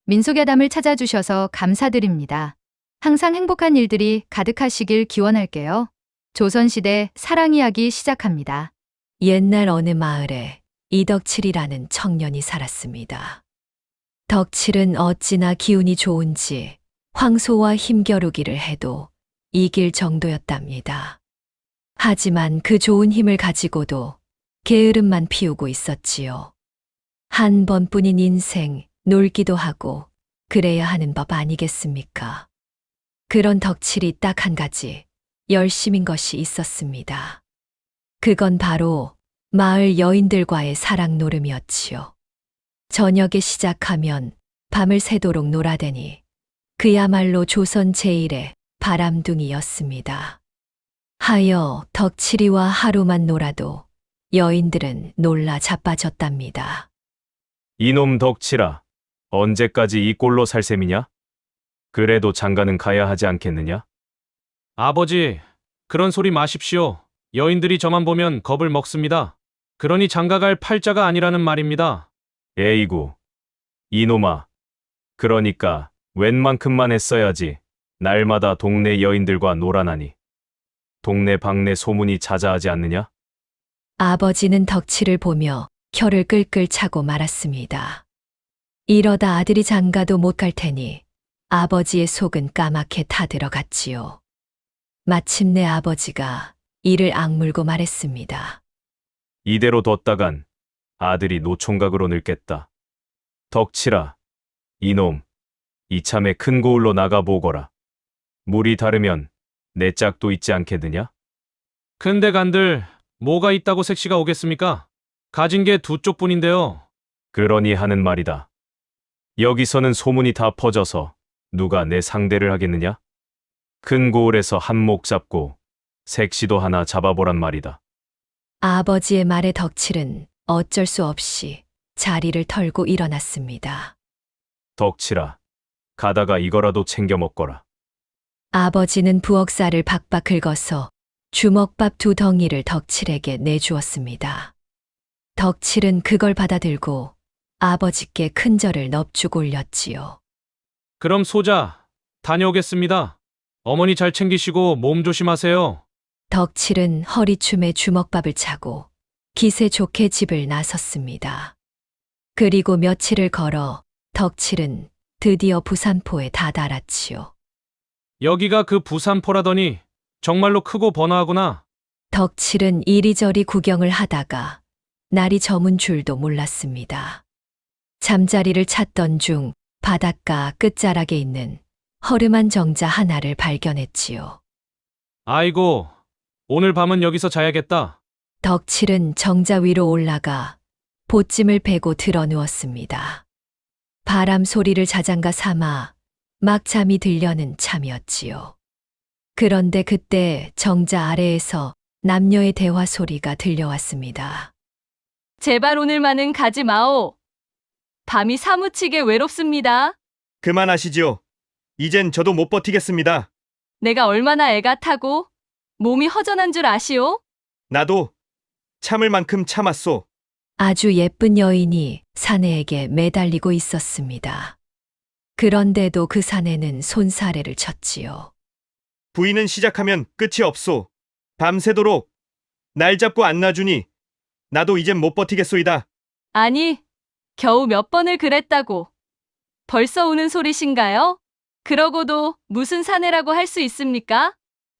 민속야담을 찾아주셔서 감사드립니다. 항상 행복한 일들이 가득하시길 기원할게요. 조선시대 사랑 이야기 시작합니다. 옛날 어느 마을에 이덕칠이라는 청년이 살았습니다. 덕칠은 어찌나 기운이 좋은지 황소와 힘겨루기를 해도 이길 정도였답니다. 하지만 그 좋은 힘을 가지고도 게으름만 피우고 있었지요. 한 번뿐인 인생 놀기도 하고 그래야 하는 법 아니겠습니까? 그런 덕칠이 딱 한 가지 열심인 것이 있었습니다. 그건 바로 마을 여인들과의 사랑 노름이었지요. 저녁에 시작하면 밤을 새도록 놀아대니 그야말로 조선 제1의 바람둥이였습니다. 하여 덕칠이와 하루만 놀아도 여인들은 놀라 자빠졌답니다. 이놈 덕칠아, 언제까지 이 꼴로 살 셈이냐? 그래도 장가는 가야 하지 않겠느냐? 아버지, 그런 소리 마십시오. 여인들이 저만 보면 겁을 먹습니다. 그러니 장가갈 팔자가 아니라는 말입니다. 에이구, 이놈아. 그러니까 웬만큼만 했어야지. 날마다 동네 여인들과 놀아나니. 동네 방네 소문이 자자하지 않느냐? 아버지는 덕칠을 보며 혀를 끌끌 차고 말았습니다. 이러다 아들이 장가도 못 갈 테니 아버지의 속은 까맣게 타들어갔지요. 마침내 아버지가 이를 악물고 말했습니다. 이대로 뒀다간 아들이 노총각으로 늙겠다. 덕칠아, 이놈, 이참에 큰 고을로 나가보거라. 물이 다르면 내 짝도 있지 않겠느냐? 근데 간들 뭐가 있다고 색시가 오겠습니까? 가진 게 두 쪽뿐인데요. 그러니 하는 말이다. 여기서는 소문이 다 퍼져서 누가 내 상대를 하겠느냐? 큰 고을에서 한몫 잡고 색시도 하나 잡아보란 말이다. 아버지의 말에 덕칠은 어쩔 수 없이 자리를 털고 일어났습니다. 덕칠아, 가다가 이거라도 챙겨 먹거라. 아버지는 부엌살을 박박 긁어서 주먹밥 2덩이를 덕칠에게 내주었습니다. 덕칠은 그걸 받아들고 아버지께 큰절을 넙죽 올렸지요. 그럼 소자, 다녀오겠습니다. 어머니 잘 챙기시고 몸 조심하세요. 덕칠은 허리춤에 주먹밥을 차고 기세 좋게 집을 나섰습니다. 그리고 며칠을 걸어 덕칠은 드디어 부산포에 다다랐지요. 여기가 그 부산포라더니 정말로 크고 번화하구나. 덕칠은 이리저리 구경을 하다가 날이 저문 줄도 몰랐습니다. 잠자리를 찾던 중 바닷가 끝자락에 있는 허름한 정자 하나를 발견했지요. 아이고, 오늘 밤은 여기서 자야겠다. 덕칠은 정자 위로 올라가 보찜을 베고 드러누웠습니다. 바람 소리를 자장가 삼아 막 잠이 들려는 참이었지요. 그런데 그때 정자 아래에서 남녀의 대화 소리가 들려왔습니다. 제발 오늘만은 가지 마오. 밤이 사무치게 외롭습니다. 그만하시지요. 이젠 저도 못 버티겠습니다. 내가 얼마나 애가 타고 몸이 허전한 줄 아시오? 나도 참을 만큼 참았소. 아주 예쁜 여인이 사내에게 매달리고 있었습니다. 그런데도 그 사내는 손사래를 쳤지요. 부인은 시작하면 끝이 없소. 밤새도록 날 잡고 안 놔주니 나도 이젠 못 버티겠소이다. 아니, 겨우 몇 번을 그랬다고. 벌써 우는 소리신가요? 그러고도 무슨 사내라고 할 수 있습니까?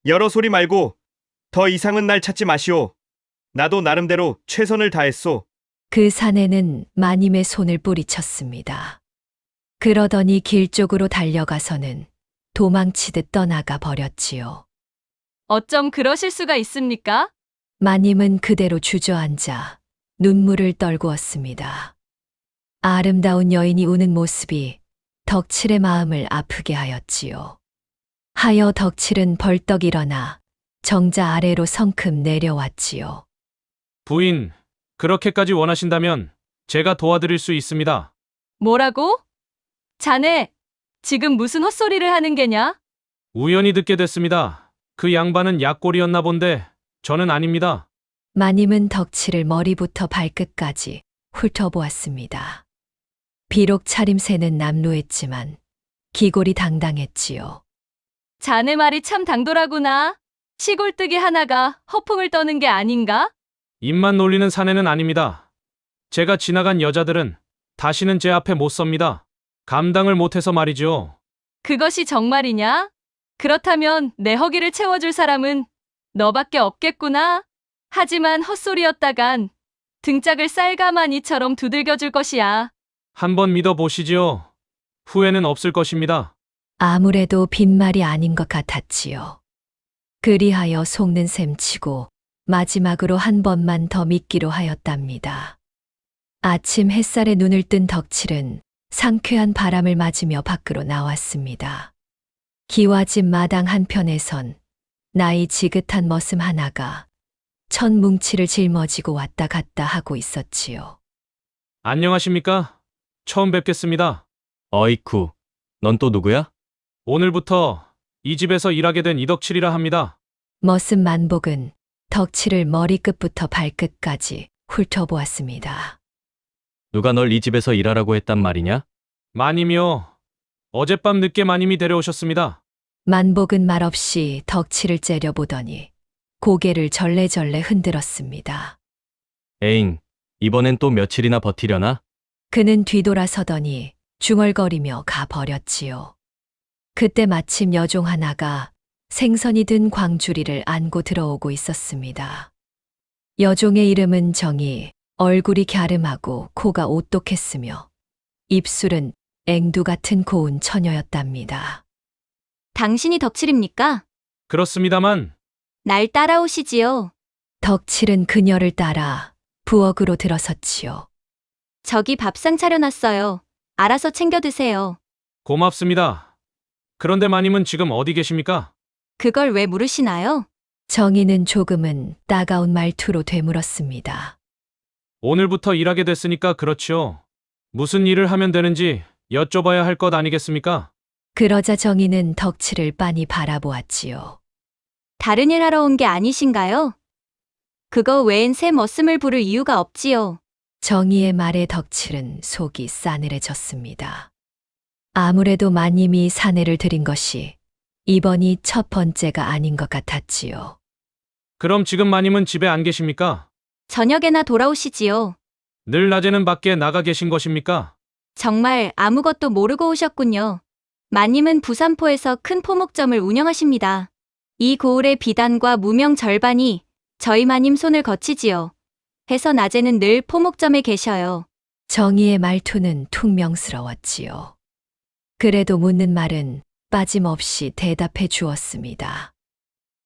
여러 소리 말고 더 이상은 날 찾지 마시오. 나도 나름대로 최선을 다했소. 그 사내는 마님의 손을 뿌리쳤습니다. 그러더니 길 쪽으로 달려가서는 도망치듯 떠나가 버렸지요. 어쩜 그러실 수가 있습니까? 마님은 그대로 주저앉아 눈물을 떨구었습니다. 아름다운 여인이 우는 모습이 덕칠의 마음을 아프게 하였지요. 하여 덕칠은 벌떡 일어나 정자 아래로 성큼 내려왔지요. 부인, 그렇게까지 원하신다면 제가 도와드릴 수 있습니다. 뭐라고? 자네, 지금 무슨 헛소리를 하는 게냐? 우연히 듣게 됐습니다. 그 양반은 약골이었나 본데 저는 아닙니다. 마님은 덕칠을 머리부터 발끝까지 훑어보았습니다. 비록 차림새는 남루했지만 기골이 당당했지요. 자네 말이 참 당돌하구나. 시골뜨기 하나가 허풍을 떠는 게 아닌가? 입만 놀리는 사내는 아닙니다. 제가 지나간 여자들은 다시는 제 앞에 못 섭니다. 감당을 못해서 말이죠. 그것이 정말이냐? 그렇다면 내 허기를 채워줄 사람은 너밖에 없겠구나. 하지만 헛소리였다간 등짝을 쌀가마니처럼 두들겨줄 것이야. 한번 믿어보시지요. 후회는 없을 것입니다. 아무래도 빈말이 아닌 것 같았지요. 그리하여 속는 셈치고 마지막으로 한 번만 더 믿기로 하였답니다. 아침 햇살에 눈을 뜬 덕칠은 상쾌한 바람을 맞으며 밖으로 나왔습니다. 기와집 마당 한편에선 나이 지긋한 머슴 하나가 천 뭉치를 짊어지고 왔다 갔다 하고 있었지요. 안녕하십니까? 처음 뵙겠습니다. 어이쿠, 넌 또 누구야? 오늘부터 이 집에서 일하게 된 이덕칠이라 합니다. 머슴 만복은 덕칠을 머리끝부터 발끝까지 훑어보았습니다. 누가 널 이 집에서 일하라고 했단 말이냐? 마님이요. 어젯밤 늦게 마님이 데려오셨습니다. 만복은 말없이 덕칠을 째려보더니 고개를 절레절레 흔들었습니다. 에잉, 이번엔 또 며칠이나 버티려나? 그는 뒤돌아서더니 중얼거리며 가버렸지요. 그때 마침 여종 하나가 생선이 든 광주리를 안고 들어오고 있었습니다. 여종의 이름은 정이, 얼굴이 갸름하고 코가 오똑했으며 입술은 앵두 같은 고운 처녀였답니다. 당신이 덕칠입니까? 그렇습니다만 날 따라오시지요. 덕칠은 그녀를 따라 부엌으로 들어섰지요. 저기 밥상 차려놨어요. 알아서 챙겨 드세요. 고맙습니다. 그런데 마님은 지금 어디 계십니까? 그걸 왜 물으시나요? 정희는 조금은 따가운 말투로 되물었습니다. 오늘부터 일하게 됐으니까 그렇지요. 무슨 일을 하면 되는지 여쭤봐야 할 것 아니겠습니까? 그러자 정희는 덕칠을 빤히 바라보았지요. 다른 일 하러 온 게 아니신가요? 그거 외엔 새 머슴을 부를 이유가 없지요. 정희의 말에 덕칠은 속이 싸늘해졌습니다. 아무래도 마님이 사내를 들인 것이 이번이 첫 번째가 아닌 것 같았지요. 그럼 지금 마님은 집에 안 계십니까? 저녁에나 돌아오시지요. 늘 낮에는 밖에 나가 계신 것입니까? 정말 아무것도 모르고 오셨군요. 마님은 부산포에서 큰 포목점을 운영하십니다. 이 고을의 비단과 무명 절반이 저희 마님 손을 거치지요. 해서 낮에는 늘 포목점에 계셔요. 정희의 말투는 퉁명스러웠지요. 그래도 묻는 말은 빠짐없이 대답해 주었습니다.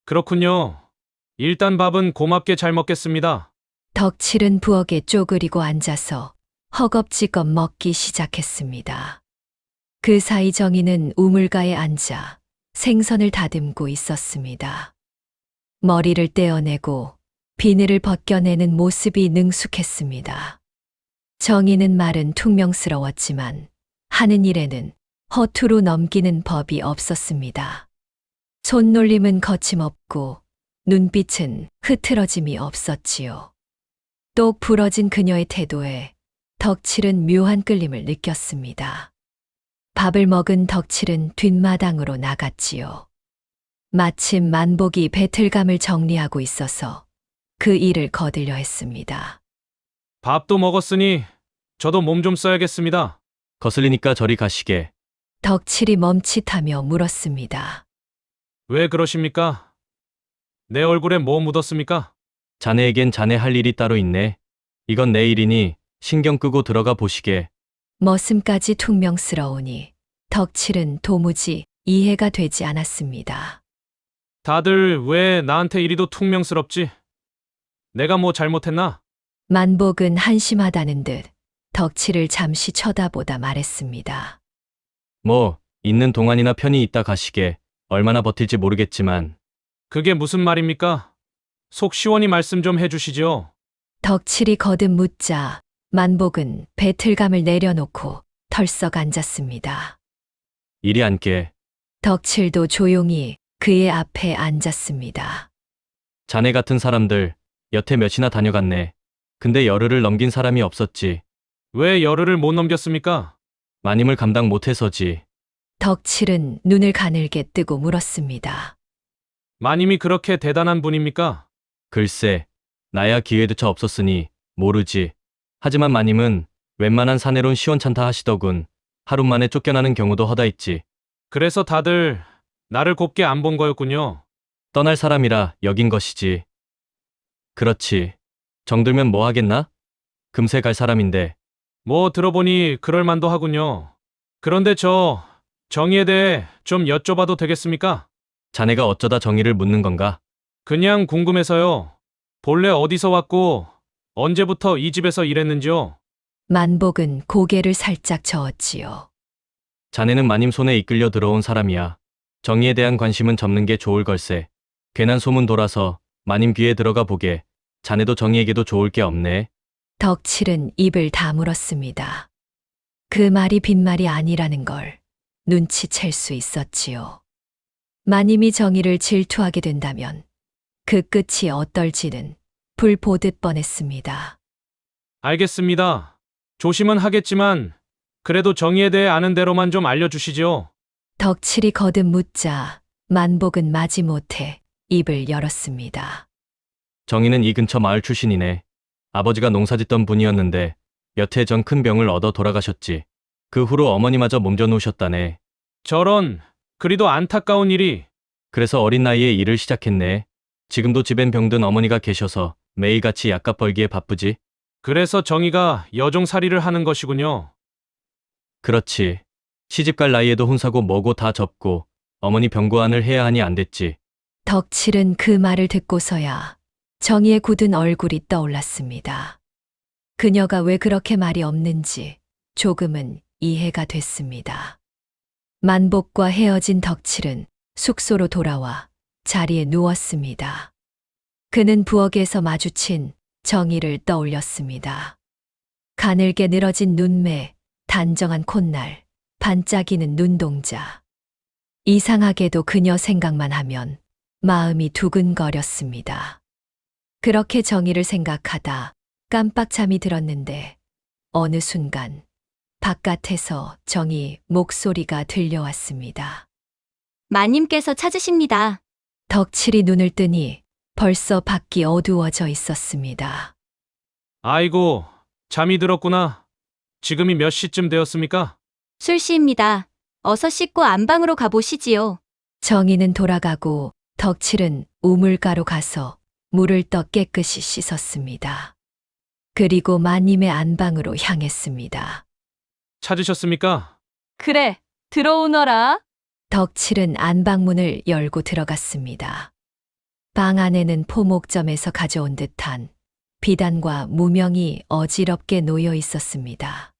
그렇군요. 일단 밥은 고맙게 잘 먹겠습니다. 덕칠은 부엌에 쪼그리고 앉아서 허겁지겁 먹기 시작했습니다. 그 사이 정희는 우물가에 앉아 생선을 다듬고 있었습니다. 머리를 떼어내고 비늘을 벗겨내는 모습이 능숙했습니다. 정희는 말은 퉁명스러웠지만 하는 일에는 허투루 넘기는 법이 없었습니다. 손놀림은 거침없고 눈빛은 흐트러짐이 없었지요. 똑 부러진 그녀의 태도에 덕칠은 묘한 끌림을 느꼈습니다. 밥을 먹은 덕칠은 뒷마당으로 나갔지요. 마침 만복이 배틀감을 정리하고 있어서 그 일을 거들려 했습니다. 밥도 먹었으니 저도 몸 좀 써야겠습니다. 거슬리니까 저리 가시게. 덕칠이 멈칫하며 물었습니다. 왜 그러십니까? 내 얼굴에 뭐 묻었습니까? 자네에겐 자네 할 일이 따로 있네. 이건 내 일이니 신경 끄고 들어가 보시게. 머슴까지 퉁명스러우니 덕칠은 도무지 이해가 되지 않았습니다. 다들 왜 나한테 이리도 퉁명스럽지? 내가 뭐 잘못했나? 만복은 한심하다는 듯 덕칠을 잠시 쳐다보다 말했습니다. 뭐, 있는 동안이나 편히 있다 가시게. 얼마나 버틸지 모르겠지만. 그게 무슨 말입니까? 속 시원히 말씀 좀 해주시죠. 덕칠이 거듭 묻자 만복은 배틀감을 내려놓고 털썩 앉았습니다. 이리 앉게. 덕칠도 조용히 그의 앞에 앉았습니다. 자네 같은 사람들 여태 몇이나 다녀갔네. 근데 열흘을 넘긴 사람이 없었지. 왜 열흘을 못 넘겼습니까? 마님을 감당 못해서지. 덕칠은 눈을 가늘게 뜨고 물었습니다. 마님이 그렇게 대단한 분입니까? 글쎄, 나야 기회조차 없었으니 모르지. 하지만 마님은 웬만한 사내론 시원찮다 하시더군. 하루 만에 쫓겨나는 경우도 허다했지. 그래서 다들 나를 곱게 안 본 거였군요. 떠날 사람이라 여긴 것이지. 그렇지. 정들면 뭐 하겠나? 금세 갈 사람인데. 뭐 들어보니 그럴 만도 하군요. 그런데 저 정의에 대해 좀 여쭤봐도 되겠습니까? 자네가 어쩌다 정의를 묻는 건가? 그냥 궁금해서요. 본래 어디서 왔고 언제부터 이 집에서 일했는지요? 만복은 고개를 살짝 저었지요. 자네는 마님 손에 이끌려 들어온 사람이야. 정의에 대한 관심은 접는 게 좋을 걸세. 괜한 소문 돌아서 마님 귀에 들어가 보게. 자네도 정의에게도 좋을 게 없네. 덕칠은 입을 다물었습니다. 그 말이 빈말이 아니라는 걸 눈치챌 수 있었지요. 마님이 정의를 질투하게 된다면 그 끝이 어떨지는 불 보듯 뻔했습니다. 알겠습니다. 조심은 하겠지만 그래도 정의에 대해 아는 대로만 좀 알려주시지요. 덕칠이 거듭 묻자 만복은 마지못해 입을 열었습니다. 정의는 이 근처 마을 출신이네. 아버지가 농사짓던 분이었는데 몇 해 전 큰 병을 얻어 돌아가셨지. 그 후로 어머니마저 몸져 놓으셨다네. 저런, 그리도 안타까운 일이. 그래서 어린 나이에 일을 시작했네. 지금도 집엔 병든 어머니가 계셔서 매일같이 약값 벌기에 바쁘지. 그래서 정의가 여종살이를 하는 것이군요. 그렇지. 시집갈 나이에도 혼사고 뭐고 다 접고 어머니 병고안을 해야 하니 안 됐지. 덕칠은 그 말을 듣고서야 정의의 굳은 얼굴이 떠올랐습니다. 그녀가 왜 그렇게 말이 없는지 조금은 이해가 됐습니다. 만복과 헤어진 덕칠은 숙소로 돌아와 자리에 누웠습니다. 그는 부엌에서 마주친 정의를 떠올렸습니다. 가늘게 늘어진 눈매, 단정한 콧날, 반짝이는 눈동자. 이상하게도 그녀 생각만 하면 마음이 두근거렸습니다. 그렇게 정의를 생각하다 깜빡 잠이 들었는데 어느 순간 바깥에서 정의 목소리가 들려왔습니다. 마님께서 찾으십니다. 덕칠이 눈을 뜨니 벌써 밖이 어두워져 있었습니다. 아이고, 잠이 들었구나. 지금이 몇 시쯤 되었습니까? 술시입니다. 어서 씻고 안방으로 가보시지요. 정의는 돌아가고 덕칠은 우물가로 가서 물을 떠 깨끗이 씻었습니다. 그리고 마님의 안방으로 향했습니다. 찾으셨습니까? 그래, 들어오너라. 덕칠은 안방문을 열고 들어갔습니다. 방 안에는 포목점에서 가져온 듯한 비단과 무명이 어지럽게 놓여 있었습니다.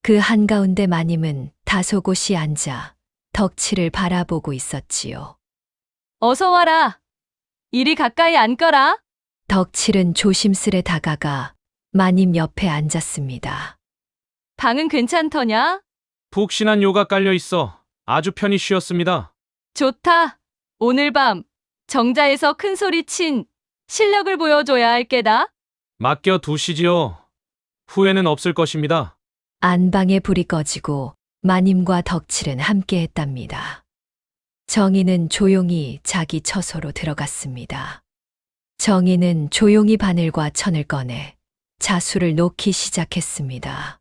그 한가운데 마님은 다소곳이 앉아 덕칠을 바라보고 있었지요. 어서 와라. 이리 가까이 앉거라. 덕칠은 조심스레 다가가 마님 옆에 앉았습니다. 방은 괜찮더냐? 푹신한 요가 깔려 있어 아주 편히 쉬었습니다. 좋다. 오늘 밤 정자에서 큰 소리 친 실력을 보여줘야 할 게다. 맡겨 두시지요. 후회는 없을 것입니다. 안방에 불이 꺼지고 마님과 덕칠은 함께 했답니다. 정희는 조용히 자기 처소로 들어갔습니다. 정희는 조용히 바늘과 천을 꺼내 자수를 놓기 시작했습니다.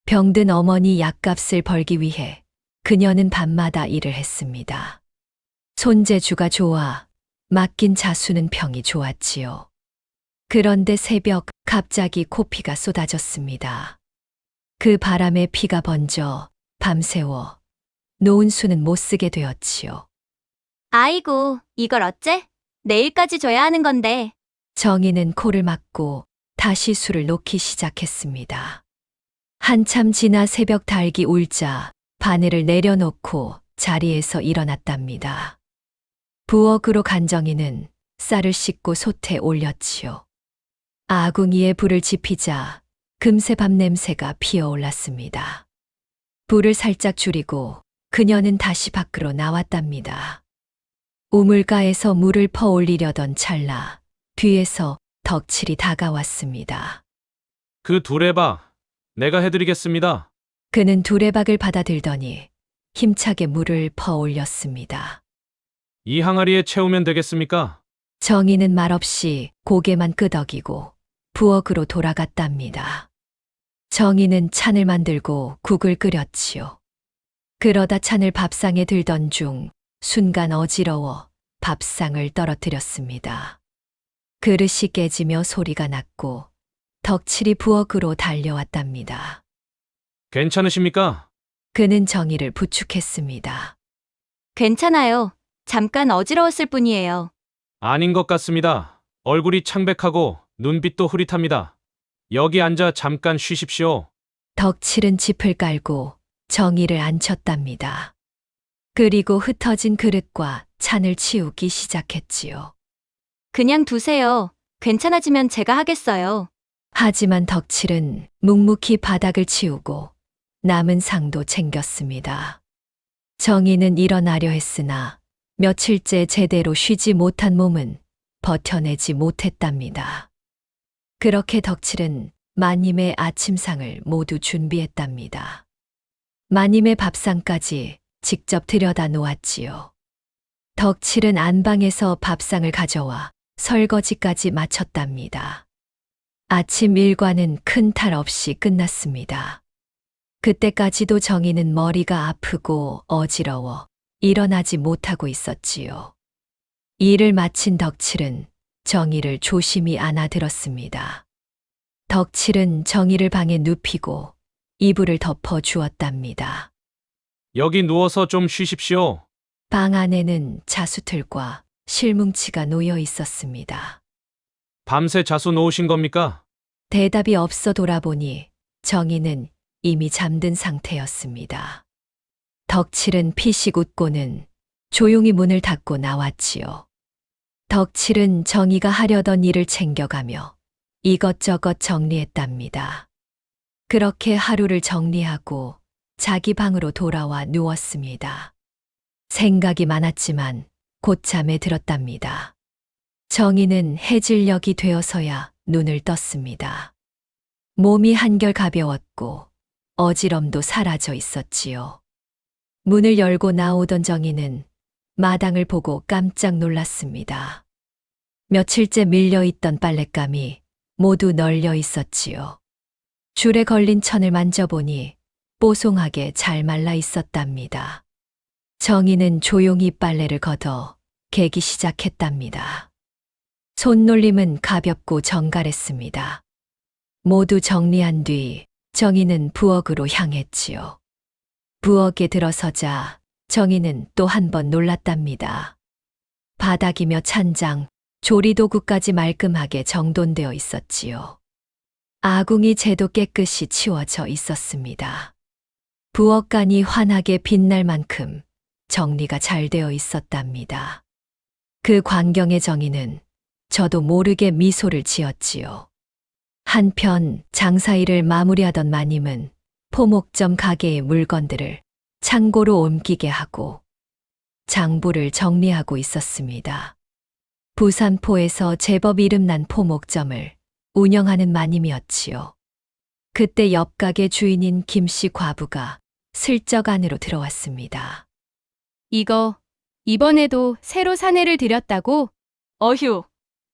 병든 어머니 약값을 벌기 위해 그녀는 밤마다 일을 했습니다. 손재주가 좋아 맡긴 자수는 평이 좋았지요. 그런데 새벽 갑자기 코피가 쏟아졌습니다. 그 바람에 피가 번져 밤새워 놓은 수는 못 쓰게 되었지요. 아이고, 이걸 어째? 내일까지 줘야 하는 건데. 정희는 코를 막고 다시 술을 놓기 시작했습니다. 한참 지나 새벽 닭이 울자 바늘을 내려놓고 자리에서 일어났답니다. 부엌으로 간 정희는 쌀을 씻고 솥에 올렸지요. 아궁이에 불을 지피자 금세 밥 냄새가 피어올랐습니다. 불을 살짝 줄이고 그녀는 다시 밖으로 나왔답니다. 우물가에서 물을 퍼올리려던 찰나 뒤에서 덕칠이 다가왔습니다. 그 두레바 내가 해드리겠습니다. 그는 두레박을 받아들더니 힘차게 물을 퍼올렸습니다. 이 항아리에 채우면 되겠습니까? 정희는 말없이 고개만 끄덕이고 부엌으로 돌아갔답니다. 정희는 찬을 만들고 국을 끓였지요. 그러다 찬을 밥상에 들던 중 순간 어지러워 밥상을 떨어뜨렸습니다. 그릇이 깨지며 소리가 났고 덕칠이 부엌으로 달려왔답니다. 괜찮으십니까? 그는 정희를 부축했습니다. 괜찮아요. 잠깐 어지러웠을 뿐이에요. 아닌 것 같습니다. 얼굴이 창백하고 눈빛도 흐릿합니다. 여기 앉아 잠깐 쉬십시오. 덕칠은 짚을 깔고 정희를 앉혔답니다. 그리고 흩어진 그릇과 찬을 치우기 시작했지요. 그냥 두세요. 괜찮아지면 제가 하겠어요. 하지만 덕칠은 묵묵히 바닥을 치우고 남은 상도 챙겼습니다. 정희는 일어나려 했으나 며칠째 제대로 쉬지 못한 몸은 버텨내지 못했답니다. 그렇게 덕칠은 마님의 아침상을 모두 준비했답니다. 마님의 밥상까지 직접 들여다 놓았지요. 덕칠은 안방에서 밥상을 가져와 설거지까지 마쳤답니다. 아침 일과는 큰 탈 없이 끝났습니다. 그때까지도 정희는 머리가 아프고 어지러워 일어나지 못하고 있었지요. 일을 마친 덕칠은 정희를 조심히 안아들었습니다. 덕칠은 정희를 방에 눕히고 이불을 덮어 주었답니다. 여기 누워서 좀 쉬십시오. 방 안에는 자수틀과 실뭉치가 놓여 있었습니다. 밤새 자수 놓으신 겁니까? 대답이 없어 돌아보니 정희는 이미 잠든 상태였습니다. 덕칠은 피식 웃고는 조용히 문을 닫고 나왔지요. 덕칠은 정희가 하려던 일을 챙겨가며 이것저것 정리했답니다. 그렇게 하루를 정리하고 자기 방으로 돌아와 누웠습니다. 생각이 많았지만 곧 잠에 들었답니다. 정희는 해질녘이 되어서야 눈을 떴습니다. 몸이 한결 가벼웠고 어지럼도 사라져 있었지요. 문을 열고 나오던 정희는 마당을 보고 깜짝 놀랐습니다. 며칠째 밀려있던 빨랫감이 모두 널려 있었지요. 줄에 걸린 천을 만져보니 뽀송하게 잘 말라 있었답니다. 정희는 조용히 빨래를 걷어 개기 시작했답니다. 손놀림은 가볍고 정갈했습니다. 모두 정리한 뒤 정희는 부엌으로 향했지요. 부엌에 들어서자 정희는 또 한 번 놀랐답니다. 바닥이며 찬장, 조리도구까지 말끔하게 정돈되어 있었지요. 아궁이 재도 깨끗이 치워져 있었습니다. 부엌간이 환하게 빛날 만큼 정리가 잘 되어 있었답니다. 그 광경에 정희는 저도 모르게 미소를 지었지요. 한편 장사일을 마무리하던 마님은 포목점 가게의 물건들을 창고로 옮기게 하고 장부를 정리하고 있었습니다. 부산포에서 제법 이름난 포목점을 운영하는 마님이었지요. 그때 옆 가게 주인인 김씨 과부가 슬쩍 안으로 들어왔습니다. 이거 이번에도 새로 사내를 들였다고? 어휴,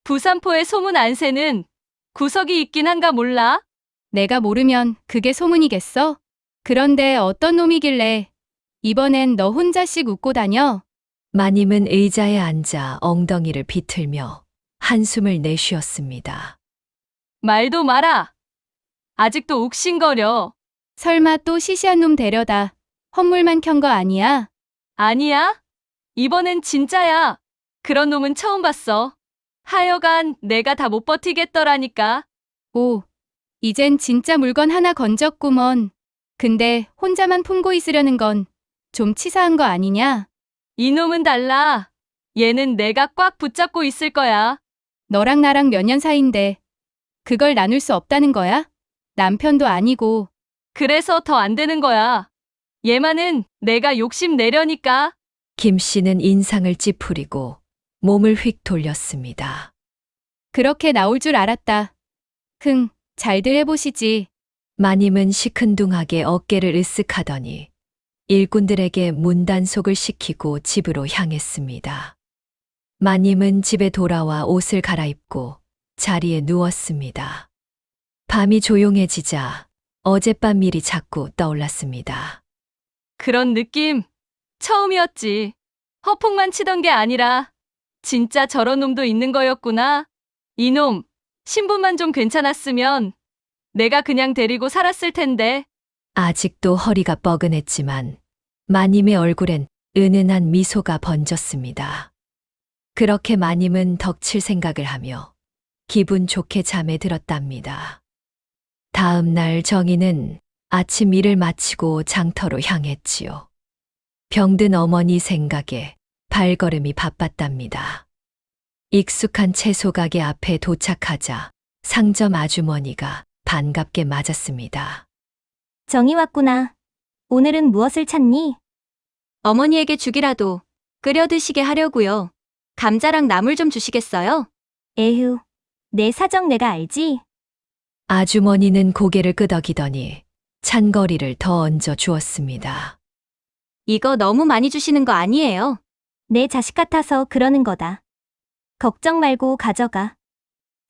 부산포의 소문 안새는 구석이 있긴 한가 몰라? 내가 모르면 그게 소문이겠어? 그런데 어떤 놈이길래 이번엔 너 혼자씩 웃고 다녀? 마님은 의자에 앉아 엉덩이를 비틀며 한숨을 내쉬었습니다. 말도 마라. 아직도 욱신거려. 설마 또 시시한 놈 데려다 헛물만 켠 거 아니야? 아니야? 이번엔 진짜야. 그런 놈은 처음 봤어. 하여간 내가 다 못 버티겠더라니까. 오, 이젠 진짜 물건 하나 건졌구먼. 근데 혼자만 품고 있으려는 건 좀 치사한 거 아니냐? 이놈은 달라. 얘는 내가 꽉 붙잡고 있을 거야. 너랑 나랑 몇 년 사이인데 그걸 나눌 수 없다는 거야? 남편도 아니고. 그래서 더 안 되는 거야. 얘만은 내가 욕심 내려니까. 김 씨는 인상을 찌푸리고 몸을 휙 돌렸습니다. 그렇게 나올 줄 알았다. 잘들 해보시지. 마님은 시큰둥하게 어깨를 으쓱하더니 일꾼들에게 문단속을 시키고 집으로 향했습니다. 마님은 집에 돌아와 옷을 갈아입고 자리에 누웠습니다. 밤이 조용해지자 어젯밤 일이 자꾸 떠올랐습니다. 그런 느낌 처음이었지. 허풍만 치던 게 아니라 진짜 저런 놈도 있는 거였구나. 이놈, 신분만 좀 괜찮았으면 내가 그냥 데리고 살았을 텐데. 아직도 허리가 뻐근했지만 마님의 얼굴엔 은은한 미소가 번졌습니다. 그렇게 마님은 덕칠 생각을 하며 기분 좋게 잠에 들었답니다. 다음 날 정희는 아침 일을 마치고 장터로 향했지요. 병든 어머니 생각에 발걸음이 바빴답니다. 익숙한 채소 가게 앞에 도착하자 상점 아주머니가 반갑게 맞았습니다. 정이 왔구나. 오늘은 무엇을 찾니? 어머니에게 죽이라도 끓여 드시게 하려고요. 감자랑 나물 좀 주시겠어요? 에휴, 내 사정 내가 알지? 아주머니는 고개를 끄덕이더니 찬거리를 더 얹어 주었습니다. 이거 너무 많이 주시는 거 아니에요? 내 자식 같아서 그러는 거다. 걱정 말고 가져가.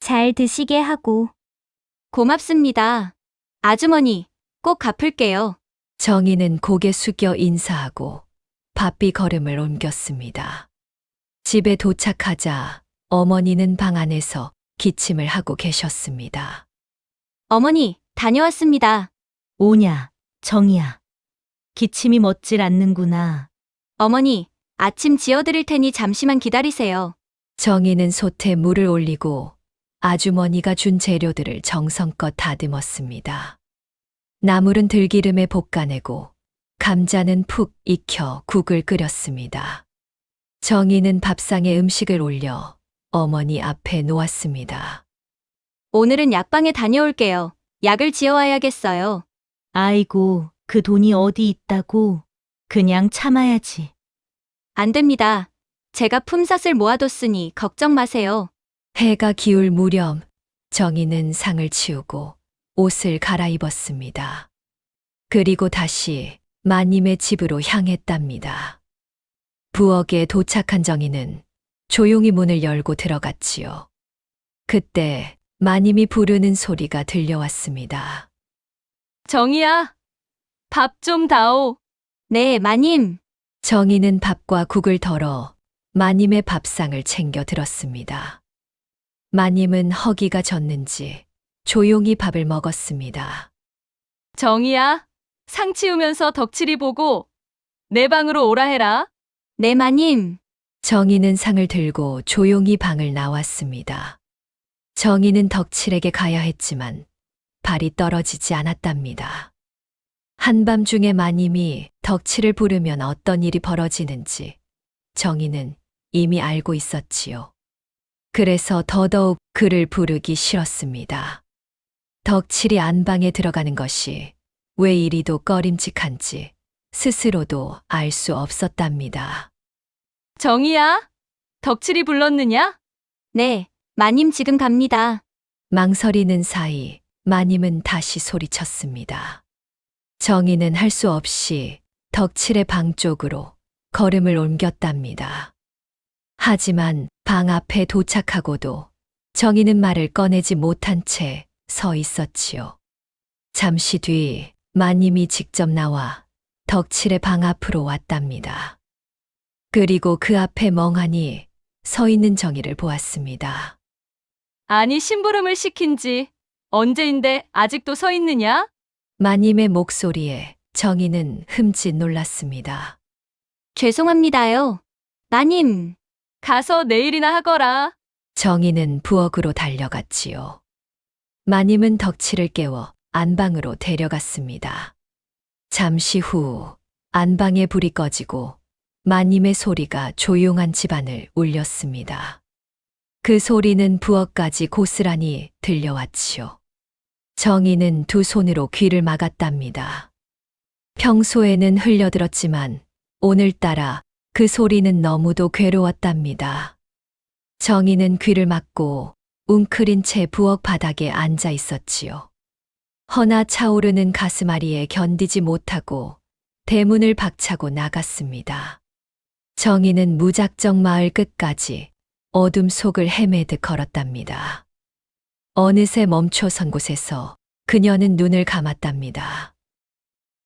잘 드시게 하고. 고맙습니다. 아주머니, 꼭 갚을게요. 정희는 고개 숙여 인사하고 바삐 걸음을 옮겼습니다. 집에 도착하자 어머니는 방 안에서 기침을 하고 계셨습니다. 어머니, 다녀왔습니다. 오냐, 정이야. 기침이 멎질 않는구나. 어머니, 아침 지어드릴 테니 잠시만 기다리세요. 정희는 솥에 물을 올리고 아주머니가 준 재료들을 정성껏 다듬었습니다. 나물은 들기름에 볶아내고 감자는 푹 익혀 국을 끓였습니다. 정희는 밥상에 음식을 올려 어머니 앞에 놓았습니다. 오늘은 약방에 다녀올게요. 약을 지어와야겠어요. 아이고, 그 돈이 어디 있다고. 그냥 참아야지. 안 됩니다. 제가 품삯을 모아뒀으니 걱정 마세요. 해가 기울 무렵 정희는 상을 치우고 옷을 갈아입었습니다. 그리고 다시 마님의 집으로 향했답니다. 부엌에 도착한 정희는 조용히 문을 열고 들어갔지요. 그때 마님이 부르는 소리가 들려왔습니다. 정이야, 밥 좀 다오. 네, 마님. 정희는 밥과 국을 덜어 마님의 밥상을 챙겨 들었습니다. 마님은 허기가 졌는지 조용히 밥을 먹었습니다. 정이야, 상 치우면서 덕칠이 보고 내 방으로 오라 해라. 네, 마님. 정희는 상을 들고 조용히 방을 나왔습니다. 정희는 덕칠에게 가야 했지만 발이 떨어지지 않았답니다. 한밤중에 마님이 덕칠을 부르면 어떤 일이 벌어지는지 정희는 이미 알고 있었지요. 그래서 더더욱 그를 부르기 싫었습니다. 덕칠이 안방에 들어가는 것이 왜 이리도 꺼림칙한지 스스로도 알 수 없었답니다. 정이야, 덕칠이 불렀느냐? 네, 마님 지금 갑니다. 망설이는 사이 마님은 다시 소리쳤습니다. 정희는 할 수 없이 덕칠의 방 쪽으로 걸음을 옮겼답니다. 하지만 방 앞에 도착하고도 정희는 말을 꺼내지 못한 채 서 있었지요. 잠시 뒤 마님이 직접 나와 덕칠의 방 앞으로 왔답니다. 그리고 그 앞에 멍하니 서 있는 정희를 보았습니다. 아니, 심부름을 시킨 지 언제인데 아직도 서 있느냐? 마님의 목소리에 정희는 흠칫 놀랐습니다. 죄송합니다요. 마님. 가서 내일이나 하거라. 정희는 부엌으로 달려갔지요. 마님은 덕칠을 깨워 안방으로 데려갔습니다. 잠시 후 안방에 불이 꺼지고 마님의 소리가 조용한 집안을 울렸습니다. 그 소리는 부엌까지 고스란히 들려왔지요. 정희는 두 손으로 귀를 막았답니다. 평소에는 흘려들었지만 오늘따라 그 소리는 너무도 괴로웠답니다. 정희는 귀를 막고 웅크린 채 부엌 바닥에 앉아 있었지요. 허나 차오르는 가슴앓이에 견디지 못하고 대문을 박차고 나갔습니다. 정희는 무작정 마을 끝까지 어둠 속을 헤매듯 걸었답니다. 어느새 멈춰선 곳에서 그녀는 눈을 감았답니다.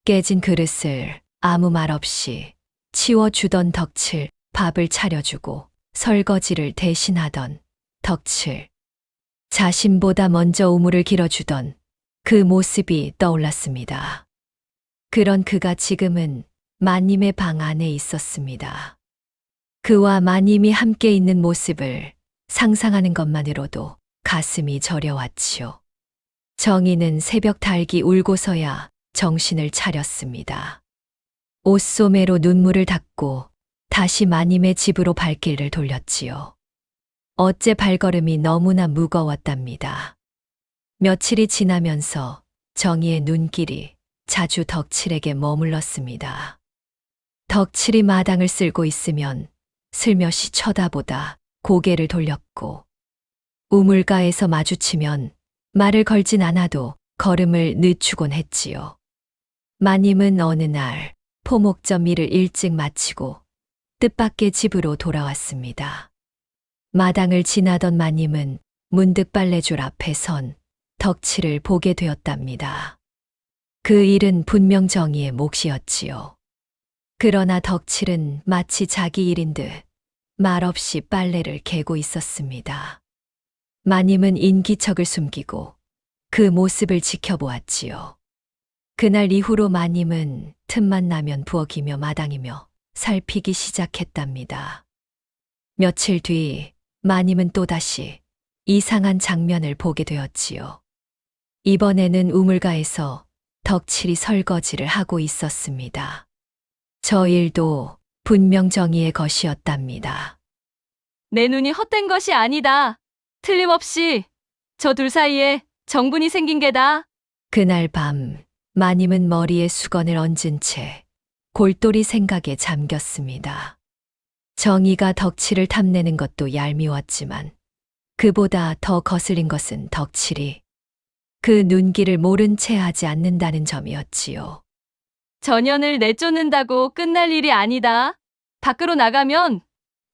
깨진 그릇을 아무 말 없이 치워주던 덕칠, 밥을 차려주고 설거지를 대신하던 덕칠, 자신보다 먼저 우물을 길어주던 그 모습이 떠올랐습니다. 그런 그가 지금은 마님의 방 안에 있었습니다. 그와 마님이 함께 있는 모습을 상상하는 것만으로도 가슴이 저려왔지요. 정희는 새벽 달기 울고서야 정신을 차렸습니다. 옷소매로 눈물을 닦고 다시 마님의 집으로 발길을 돌렸지요. 어째 발걸음이 너무나 무거웠답니다. 며칠이 지나면서 정희의 눈길이 자주 덕칠에게 머물렀습니다. 덕칠이 마당을 쓸고 있으면 슬며시 쳐다보다 고개를 돌렸고, 우물가에서 마주치면 말을 걸진 않아도 걸음을 늦추곤 했지요. 마님은 어느 날 포목점 일을 일찍 마치고 뜻밖의 집으로 돌아왔습니다. 마당을 지나던 마님은 문득 빨래줄 앞에 선 덕칠을 보게 되었답니다. 그 일은 분명 정희의 몫이었지요. 그러나 덕칠은 마치 자기 일인 듯 말없이 빨래를 개고 있었습니다. 마님은 인기척을 숨기고 그 모습을 지켜보았지요. 그날 이후로 마님은 틈만 나면 부엌이며 마당이며 살피기 시작했답니다. 며칠 뒤 마님은 또다시 이상한 장면을 보게 되었지요. 이번에는 우물가에서 덕칠이 설거지를 하고 있었습니다. 저 일도 분명 정희의 것이었답니다. 내 눈이 헛된 것이 아니다. 틀림없이 저 둘 사이에 정분이 생긴 게다. 그날 밤 마님은 머리에 수건을 얹은 채 골똘히 생각에 잠겼습니다. 정희가 덕칠을 탐내는 것도 얄미웠지만 그보다 더 거슬린 것은 덕칠이 그 눈길을 모른 채 하지 않는다는 점이었지요. 전연을 내쫓는다고 끝날 일이 아니다. 밖으로 나가면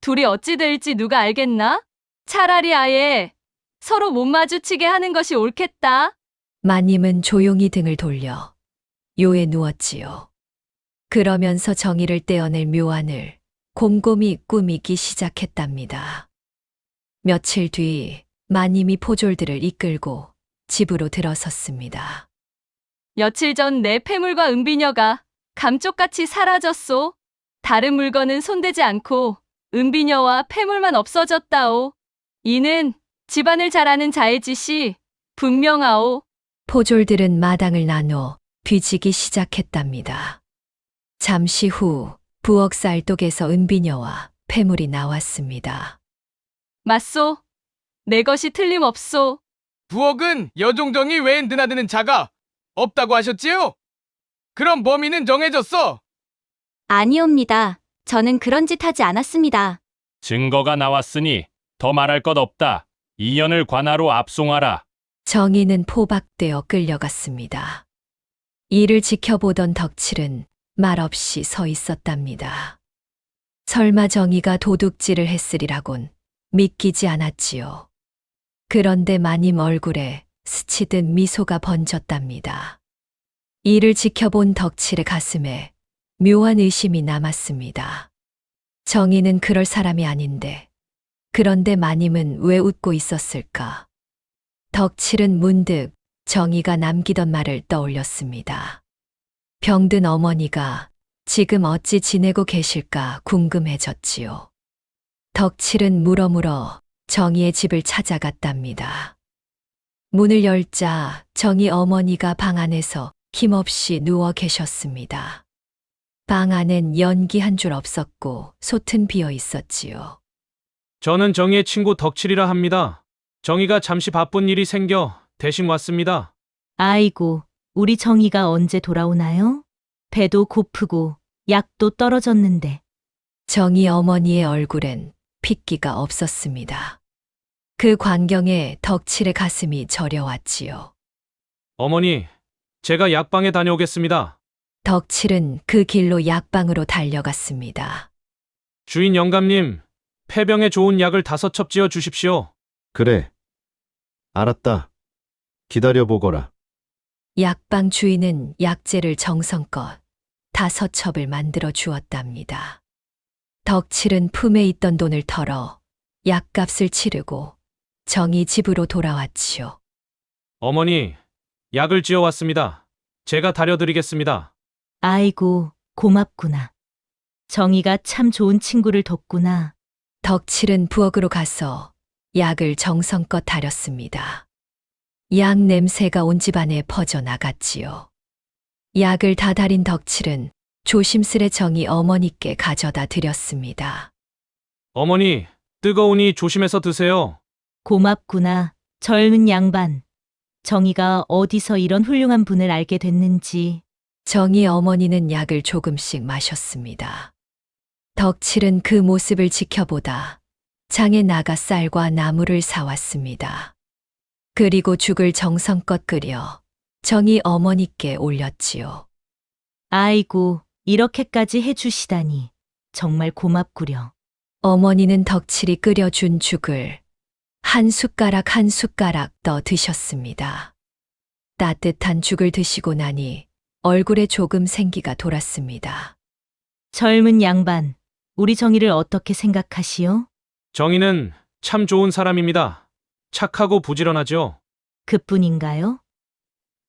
둘이 어찌 될지 누가 알겠나? 차라리 아예 서로 못 마주치게 하는 것이 옳겠다. 마님은 조용히 등을 돌려 요에 누웠지요. 그러면서 정희를 떼어낼 묘안을 곰곰이 꾸미기 시작했답니다. 며칠 뒤 마님이 포졸들을 이끌고 집으로 들어섰습니다. 며칠 전 내 폐물과 은비녀가 감쪽같이 사라졌소. 다른 물건은 손대지 않고 은비녀와 폐물만 없어졌다오. 이는 집안을 잘 아는 자의 짓이 분명하오. 포졸들은 마당을 나눠 뒤지기 시작했답니다. 잠시 후 부엌 쌀독에서 은비녀와 폐물이 나왔습니다. 맞소. 내 것이 틀림없소. 부엌은 여종정이 외엔 드나드는 자가 없다고 하셨지요? 그럼 범인은 정해졌어. 아니옵니다. 저는 그런 짓 하지 않았습니다. 증거가 나왔으니 더 말할 것 없다. 이연을 관하로 압송하라. 정희는 포박되어 끌려갔습니다. 이를 지켜보던 덕칠은 말없이 서 있었답니다. 설마 정희가 도둑질을 했으리라곤 믿기지 않았지요. 그런데 마님 얼굴에 스치듯 미소가 번졌답니다. 이를 지켜본 덕칠의 가슴에 묘한 의심이 남았습니다. 정희는 그럴 사람이 아닌데, 그런데 마님은 왜 웃고 있었을까? 덕칠은 문득 정희가 남기던 말을 떠올렸습니다. 병든 어머니가 지금 어찌 지내고 계실까 궁금해졌지요. 덕칠은 물어물어 정희의 집을 찾아갔답니다. 문을 열자 정희 어머니가 방 안에서 힘없이 누워 계셨습니다. 방 안엔 연기 한 줄 없었고 솥은 비어 있었지요. 저는 정희의 친구 덕칠이라 합니다. 정희가 잠시 바쁜 일이 생겨 대신 왔습니다. 아이고, 우리 정희가 언제 돌아오나요? 배도 고프고 약도 떨어졌는데. 정희 어머니의 얼굴엔 핏기가 없었습니다. 그 광경에 덕칠의 가슴이 저려왔지요. 어머니, 제가 약방에 다녀오겠습니다. 덕칠은 그 길로 약방으로 달려갔습니다. 주인 영감님, 폐병에 좋은 약을 5첩 지어 주십시오. 그래. 알았다. 기다려보거라. 약방 주인은 약재를 정성껏 5첩을 만들어 주었답니다. 덕칠은 품에 있던 돈을 털어 약값을 치르고 정이 집으로 돌아왔지요. 어머니, 약을 지어 왔습니다. 제가 다려드리겠습니다. 아이고, 고맙구나. 정희가 참 좋은 친구를 뒀구나. 덕칠은 부엌으로 가서 약을 정성껏 다렸습니다. 약 냄새가 온 집안에 퍼져나갔지요. 약을 다 다린 덕칠은 조심스레 정희 어머니께 가져다 드렸습니다. 어머니, 뜨거우니 조심해서 드세요. 고맙구나. 젊은 양반. 정희가 어디서 이런 훌륭한 분을 알게 됐는지. 정희 어머니는 약을 조금씩 마셨습니다. 덕칠은 그 모습을 지켜보다 장에 나가 쌀과 나물을 사왔습니다. 그리고 죽을 정성껏 끓여 정희 어머니께 올렸지요. 아이고, 이렇게까지 해주시다니. 정말 고맙구려. 어머니는 덕칠이 끓여준 죽을 한 숟가락 한 숟가락 떠 드셨습니다. 따뜻한 죽을 드시고 나니 얼굴에 조금 생기가 돌았습니다. 젊은 양반, 우리 정희를 어떻게 생각하시오? 정희는 참 좋은 사람입니다. 착하고 부지런하죠. 그뿐인가요?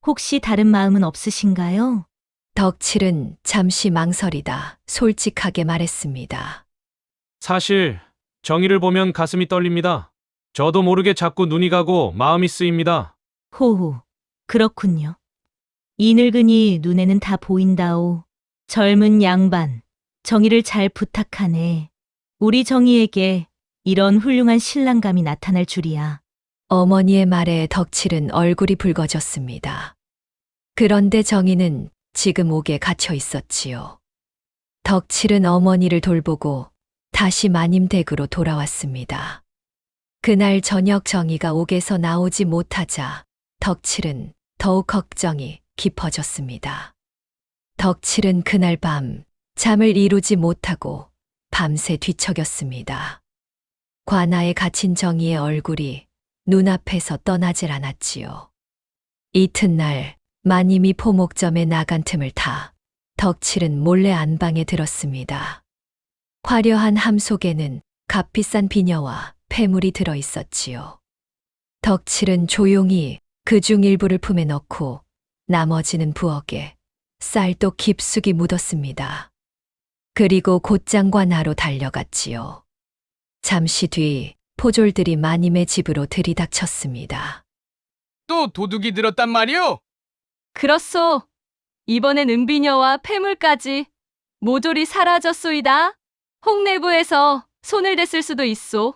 혹시 다른 마음은 없으신가요? 덕칠은 잠시 망설이다 솔직하게 말했습니다. 사실 정희를 보면 가슴이 떨립니다. 저도 모르게 자꾸 눈이 가고 마음이 쓰입니다. 호호, 그렇군요. 이 늙은이 눈에는 다 보인다오. 젊은 양반, 정희를 잘 부탁하네. 우리 정희에게 이런 훌륭한 신랑감이 나타날 줄이야. 어머니의 말에 덕칠은 얼굴이 붉어졌습니다. 그런데 정희는 지금 옥에 갇혀 있었지요. 덕칠은 어머니를 돌보고 다시 마님 댁으로 돌아왔습니다. 그날 저녁 정희가 옥에서 나오지 못하자 덕칠은 더욱 걱정이 깊어졌습니다. 덕칠은 그날 밤 잠을 이루지 못하고 밤새 뒤척였습니다. 관아에 갇힌 정희의 얼굴이 눈앞에서 떠나질 않았지요. 이튿날 마님이 포목점에 나간 틈을 타 덕칠은 몰래 안방에 들었습니다. 화려한 함 속에는 값비싼 비녀와 폐물이 들어 있었지요. 덕칠은 조용히 그중 일부를 품에 넣고 나머지는 부엌에 쌀독 깊숙이 묻었습니다. 그리고 곧장과 나로 달려갔지요. 잠시 뒤 포졸들이 마님의 집으로 들이닥쳤습니다. 또 도둑이 들었단 말이오? 그렇소. 이번엔 은비녀와 폐물까지 모조리 사라졌소이다. 홍내부에서 손을 댔을 수도 있소.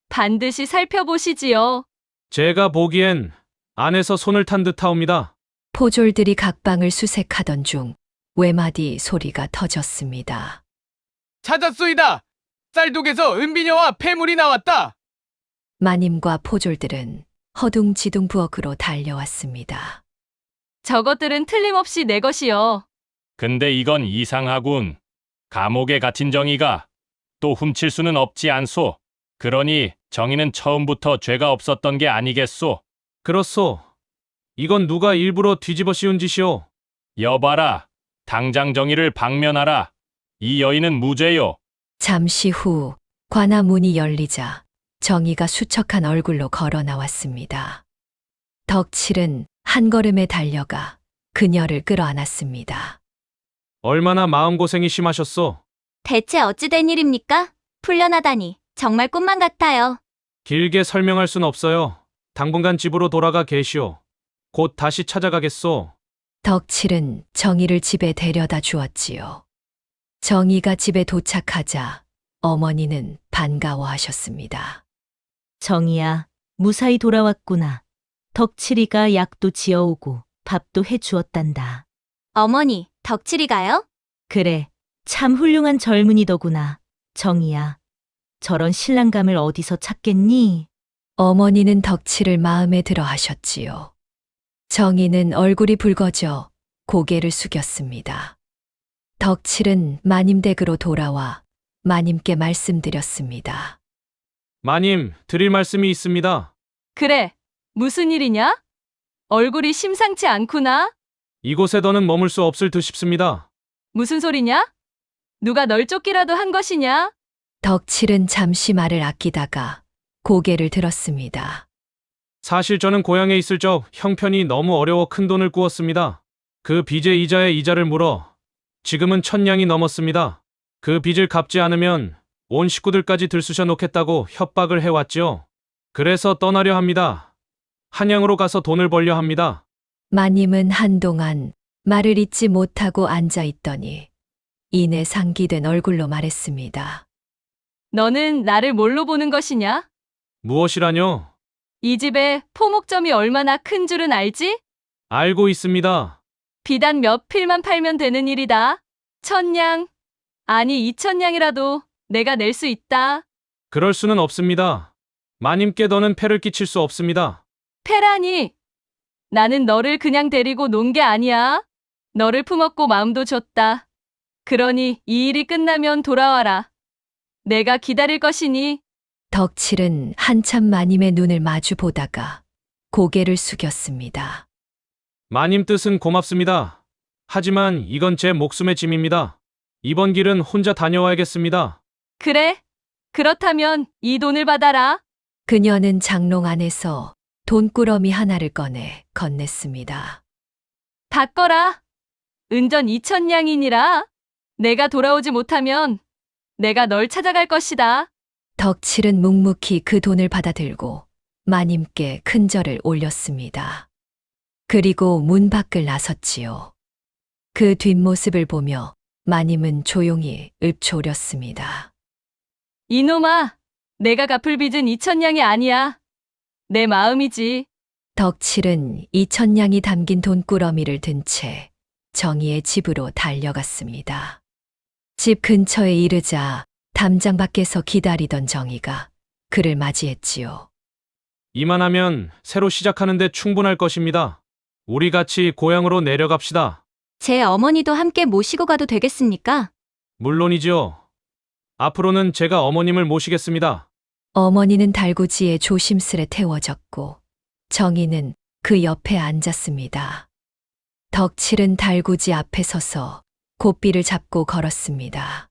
반드시 살펴보시지요. 제가 보기엔 안에서 손을 탄 듯하옵니다. 포졸들이 각방을 수색하던 중 외마디 소리가 터졌습니다. 찾았소이다. 쌀독에서 은비녀와 폐물이 나왔다. 마님과 포졸들은 허둥지둥 부엌으로 달려왔습니다. 저것들은 틀림없이 내 것이요. 근데 이건 이상하군. 감옥에 갇힌 정희가 또 훔칠 수는 없지 않소. 그러니 정희는 처음부터 죄가 없었던 게 아니겠소. 그렇소. 이건 누가 일부러 뒤집어 씌운 짓이오. 여봐라. 당장 정희를 방면하라. 이 여인은 무죄요. 잠시 후 관아 문이 열리자 정희가 수척한 얼굴로 걸어 나왔습니다. 덕칠은 한 걸음에 달려가 그녀를 끌어안았습니다. 얼마나 마음고생이 심하셨소. 대체 어찌 된 일입니까? 풀려나다니 정말 꿈만 같아요. 길게 설명할 순 없어요. 당분간 집으로 돌아가 계시오. 곧 다시 찾아가겠소. 덕칠은 정희를 집에 데려다 주었지요. 정희가 집에 도착하자 어머니는 반가워하셨습니다. 정희야, 무사히 돌아왔구나. 덕칠이가 약도 지어오고 밥도 해주었단다. 어머니, 덕칠이가요? 그래, 참 훌륭한 젊은이더구나. 정희야, 저런 신랑감을 어디서 찾겠니? 어머니는 덕칠을 마음에 들어 하셨지요. 정희는 얼굴이 붉어져 고개를 숙였습니다. 덕칠은 마님 댁으로 돌아와 마님께 말씀드렸습니다. 마님, 드릴 말씀이 있습니다. 그래, 무슨 일이냐? 얼굴이 심상치 않구나? 이곳에 더는 머물 수 없을 듯 싶습니다. 무슨 소리냐? 누가 널 쫓기라도 한 것이냐? 덕칠은 잠시 말을 아끼다가 고개를 들었습니다. 사실 저는 고향에 있을 적 형편이 너무 어려워 큰 돈을 꾸었습니다. 그 빚의 이자에 이자를 물어 지금은 1,000냥이 넘었습니다. 그 빚을 갚지 않으면 온 식구들까지 들쑤셔 놓겠다고 협박을 해왔지요. 그래서 떠나려 합니다. 한양으로 가서 돈을 벌려 합니다. 마님은 한동안 말을 잇지 못하고 앉아 있더니 이내 상기된 얼굴로 말했습니다. 너는 나를 뭘로 보는 것이냐? 무엇이라뇨? 이 집에 포목점이 얼마나 큰 줄은 알지? 알고 있습니다. 비단 몇 필만 팔면 되는 일이다. 1,000냥, 아니 2,000냥이라도 내가 낼 수 있다. 그럴 수는 없습니다. 마님께 더는 폐를 끼칠 수 없습니다. 패라니, 나는 너를 그냥 데리고 논 게 아니야. 너를 품었고 마음도 줬다. 그러니 이 일이 끝나면 돌아와라. 내가 기다릴 것이니. 덕칠은 한참 마님의 눈을 마주 보다가 고개를 숙였습니다. 마님 뜻은 고맙습니다. 하지만 이건 제 목숨의 짐입니다. 이번 길은 혼자 다녀와야겠습니다. 그래, 그렇다면 이 돈을 받아라. 그녀는 장롱 안에서 돈꾸러미 하나를 꺼내 건넸습니다. 받거라. 은전 2,000냥이니라. 내가 돌아오지 못하면 내가 널 찾아갈 것이다. 덕칠은 묵묵히 그 돈을 받아들고 마님께 큰 절을 올렸습니다. 그리고 문 밖을 나섰지요. 그 뒷모습을 보며 마님은 조용히 읊조렸습니다. 이놈아, 내가 갚을 빚은 2,000냥이 아니야. 내 마음이지. 덕칠은 2,000냥이 담긴 돈꾸러미를 든 채 정희의 집으로 달려갔습니다. 집 근처에 이르자 담장 밖에서 기다리던 정희가 그를 맞이했지요. 이만하면 새로 시작하는데 충분할 것입니다. 우리 같이 고향으로 내려갑시다. 제 어머니도 함께 모시고 가도 되겠습니까? 물론이지요. 앞으로는 제가 어머님을 모시겠습니다. 어머니는 달구지에 조심스레 태워졌고 정희는 그 옆에 앉았습니다. 덕칠은 달구지 앞에 서서 고삐를 잡고 걸었습니다.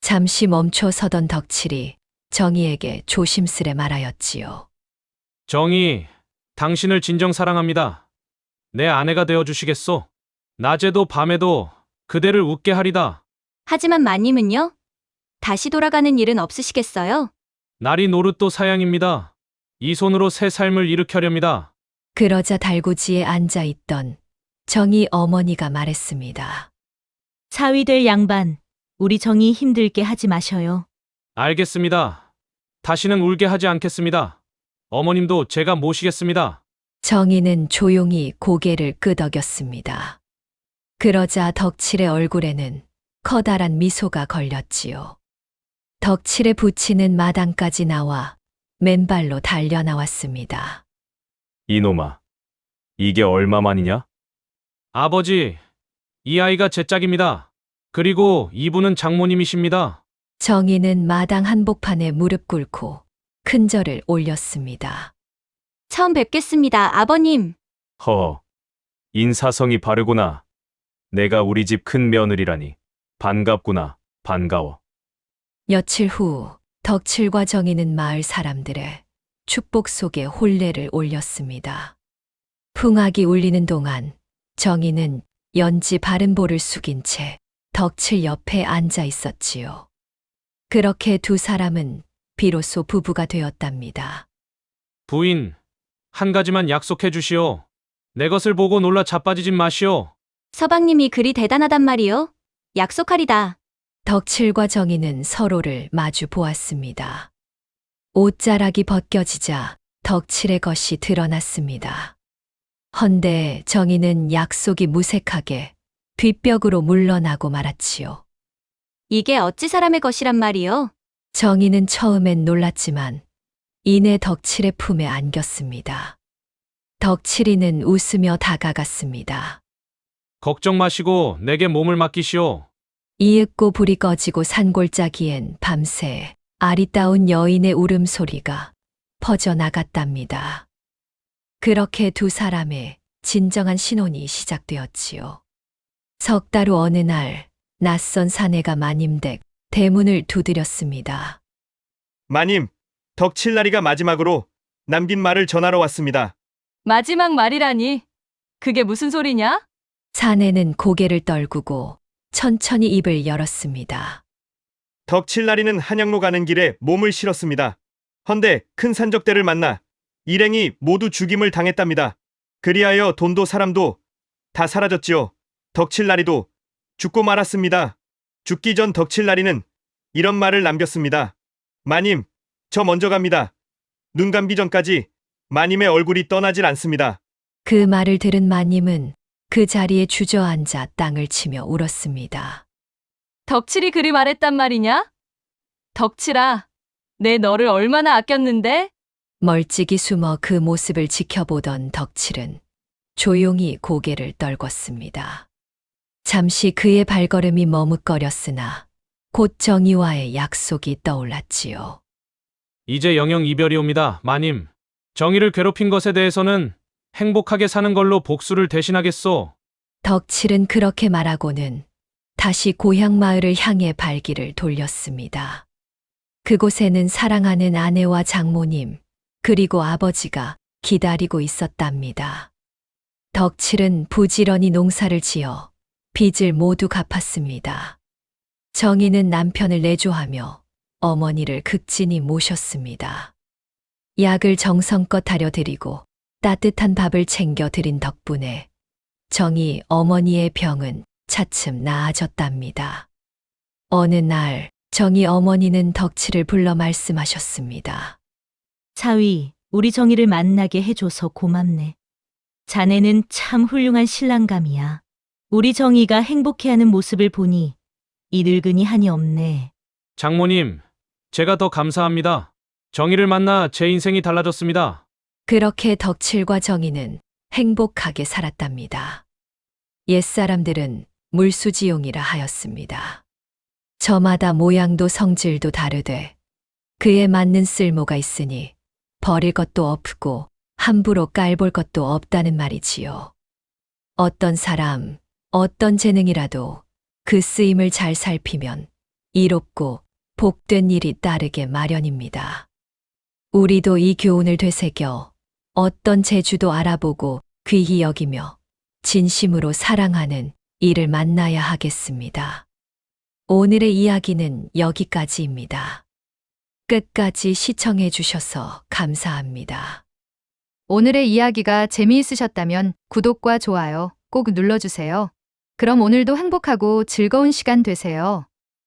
잠시 멈춰 서던 덕칠이 정희에게 조심스레 말하였지요. 정희, 당신을 진정 사랑합니다. 내 아내가 되어 주시겠소? 낮에도 밤에도 그대를 웃게 하리다. 하지만 마님은요? 다시 돌아가는 일은 없으시겠어요? 날이 노릇도 사양입니다. 이 손으로 새 삶을 일으켜렵니다. 그러자 달구지에 앉아 있던 정희 어머니가 말했습니다. 사위될 양반, 우리 정이 힘들게 하지 마셔요. 알겠습니다. 다시는 울게 하지 않겠습니다. 어머님도 제가 모시겠습니다. 정희는 조용히 고개를 끄덕였습니다. 그러자 덕칠의 얼굴에는 커다란 미소가 걸렸지요. 덕칠의 부치는 마당까지 나와 맨발로 달려 나왔습니다. 이놈아, 이게 얼마만이냐? 아버지, 이 아이가 제 짝입니다. 그리고 이분은 장모님이십니다. 정희는 마당 한복판에 무릎 꿇고 큰 절을 올렸습니다. 처음 뵙겠습니다, 아버님. 허허, 인사성이 바르구나. 내가 우리 집 큰 며느리라니. 반갑구나, 반가워. 며칠 후 덕칠과 정희는 마을 사람들의 축복 속에 혼례를 올렸습니다. 풍악이 울리는 동안 정희는 연지 바른 볼을 숙인 채 덕칠 옆에 앉아 있었지요. 그렇게 두 사람은 비로소 부부가 되었답니다. 부인, 한 가지만 약속해 주시오. 내 것을 보고 놀라 자빠지지 마시오. 서방님이 그리 대단하단 말이요. 약속하리다. 덕칠과 정희는 서로를 마주 보았습니다. 옷자락이 벗겨지자 덕칠의 것이 드러났습니다. 헌데 정희는 약속이 무색하게 뒷벽으로 물러나고 말았지요. 이게 어찌 사람의 것이란 말이요? 정희는 처음엔 놀랐지만 이내 덕칠의 품에 안겼습니다. 덕칠이는 웃으며 다가갔습니다. 걱정 마시고 내게 몸을 맡기시오. 이윽고 불이 꺼지고 산골짜기엔 밤새 아리따운 여인의 울음소리가 퍼져나갔답니다. 그렇게 두 사람의 진정한 신혼이 시작되었지요. 석 달 후 어느 날 낯선 사내가 마님댁 대문을 두드렸습니다. 마님, 덕칠나리가 마지막으로 남긴 말을 전하러 왔습니다. 마지막 말이라니. 그게 무슨 소리냐? 사내는 고개를 떨구고 천천히 입을 열었습니다. 덕칠나리는 한양로 가는 길에 몸을 실었습니다. 헌데 큰 산적대를 만나 일행이 모두 죽임을 당했답니다. 그리하여 돈도 사람도 다 사라졌지요. 덕칠나리도 죽고 말았습니다. 죽기 전 덕칠나리는 이런 말을 남겼습니다. 마님, 저 먼저 갑니다. 눈 감기 전까지 마님의 얼굴이 떠나질 않습니다. 그 말을 들은 마님은 그 자리에 주저앉아 땅을 치며 울었습니다. 덕칠이 그리 말했단 말이냐? 덕칠아, 내 너를 얼마나 아꼈는데? 멀찍이 숨어 그 모습을 지켜보던 덕칠은 조용히 고개를 떨궜습니다. 잠시 그의 발걸음이 머뭇거렸으나 곧 정의와의 약속이 떠올랐지요. 이제 영영 이별이 옵니다, 마님. 정의를 괴롭힌 것에 대해서는 행복하게 사는 걸로 복수를 대신하겠소. 덕칠은 그렇게 말하고는 다시 고향 마을을 향해 발길을 돌렸습니다. 그곳에는 사랑하는 아내와 장모님, 그리고 아버지가 기다리고 있었답니다. 덕칠은 부지런히 농사를 지어 빚을 모두 갚았습니다. 정희는 남편을 내조하며 어머니를 극진히 모셨습니다. 약을 정성껏 다려드리고 따뜻한 밥을 챙겨드린 덕분에 정희 어머니의 병은 차츰 나아졌답니다. 어느 날 정희 어머니는 덕칠을 불러 말씀하셨습니다. 사위, 우리 정희를 만나게 해줘서 고맙네. 자네는 참 훌륭한 신랑감이야. 우리 정희가 행복해하는 모습을 보니 이 늙은이 한이 없네. 장모님, 제가 더 감사합니다. 정의를 만나 제 인생이 달라졌습니다. 그렇게 덕칠과 정희는 행복하게 살았답니다. 옛사람들은 물수지용이라 하였습니다. 저마다 모양도 성질도 다르되 그에 맞는 쓸모가 있으니 버릴 것도 없고 함부로 깔볼 것도 없다는 말이지요. 어떤 사람, 어떤 재능이라도 그 쓰임을 잘 살피면 이롭고 복된 일이 따르게 마련입니다. 우리도 이 교훈을 되새겨 어떤 재주도 알아보고 귀히 여기며 진심으로 사랑하는 이를 만나야 하겠습니다. 오늘의 이야기는 여기까지입니다. 끝까지 시청해 주셔서 감사합니다. 오늘의 이야기가 재미있으셨다면 구독과 좋아요 꼭 눌러주세요. 그럼 오늘도 행복하고 즐거운 시간 되세요.